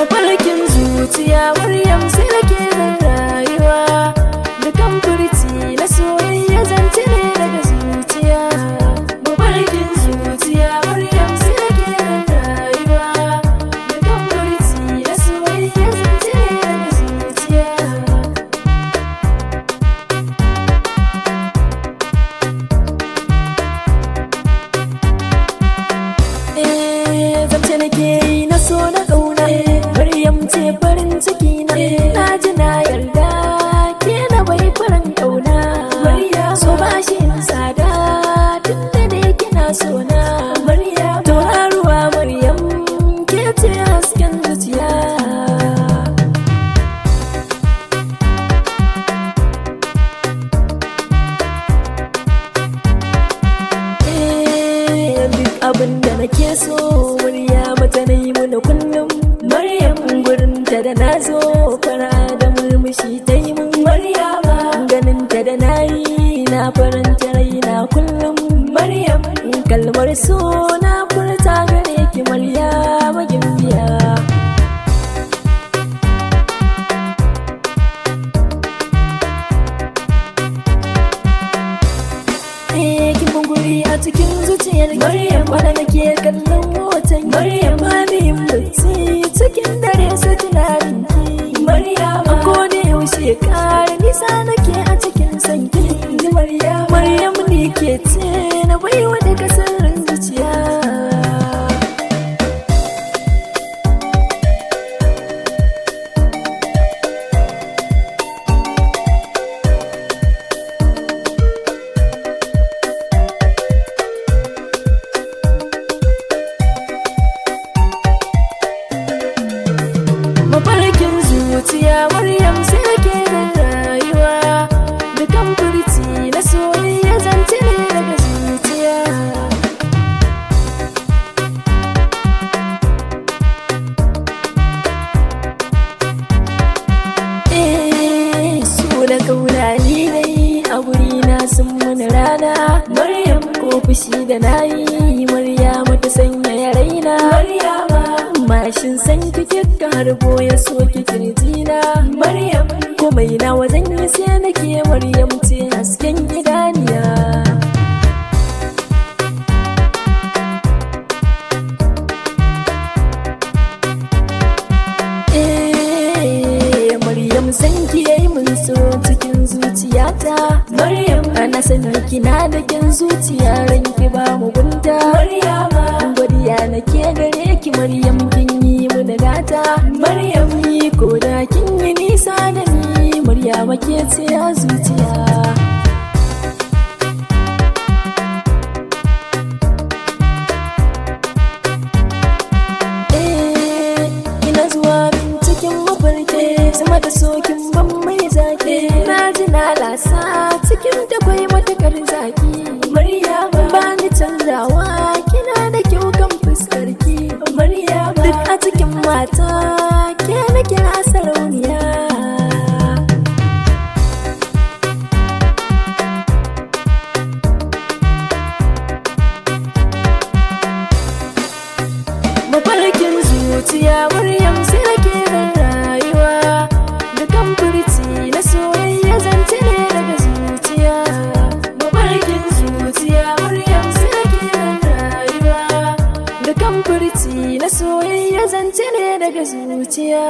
mafarkin zuciya Maryam sai nake zan rayuwa dukan furci na soyayya zance ne daga zuciya mafarkin zuciya Maryam sai nake zan rayuwa dukan furci na soyayya zance ne daga zuciya zance nake yi na so na ƙauna Maryam ce farin ciki na ji na yarda ke na bai farin ƙauna so ba shi tsada tun da dai kina so na tauraruwa Maryam ke ce hasken zuciya duk abin da nake so Maryam ta na yi mana kullum Maryam gurin ta da na zo fara da murmushi ta yi mun Maryama ganin ta da na yi na faranta raina kullum Maryam kalmar so na furta gare ki Maryama gimbiya kin bunguri a cikin zuciyar Maryam wanda nake kallon hoton Maryam amin bacci cikin dare su tunanin ki Maryam ko da yaushe kare nisa nake a cikin sanki Maryam ne ke ce na baiwa daga sirrin zuciya mafarkin zuciya Maryam sai nake zan rayuwa dukan furci na soyayya zance ne daga zuciya so da kauna ni dai a guri na sun mana rana Maryam ko fushi da nayi Maryam ta sanya ya raina mashin san kike ka harbo ya so ki kirjina Maryam komai na wazan yi sai nake Maryam ce hasken gidaniya Maryam san ki yayi mun so cikin zuciyata Maryam ana sanin kina da kin zuciya ranki ba mugunta Maryama godiya nake gare ki Maryam kin yi mun gata Maryam ni ko da kin yi nisa da ni Maryama ke ce a zuciya ina zuwa cikin mafarki sama da sokin ban mai zaki na ji na lasa cikin da kwai matakar zaki Maryama ba ni canzawa kina da kyau kan fuskarki Maryama duk a cikin mata ke na kira sarauniya mafarkin zuciya Maryam sai nake zan rayuwa dukan furci na soyayya zance ne daga zuciya mafarkin zuciya Maryam sai nake zan rayuwa dukan furci na soyayya zance ne daga zuciya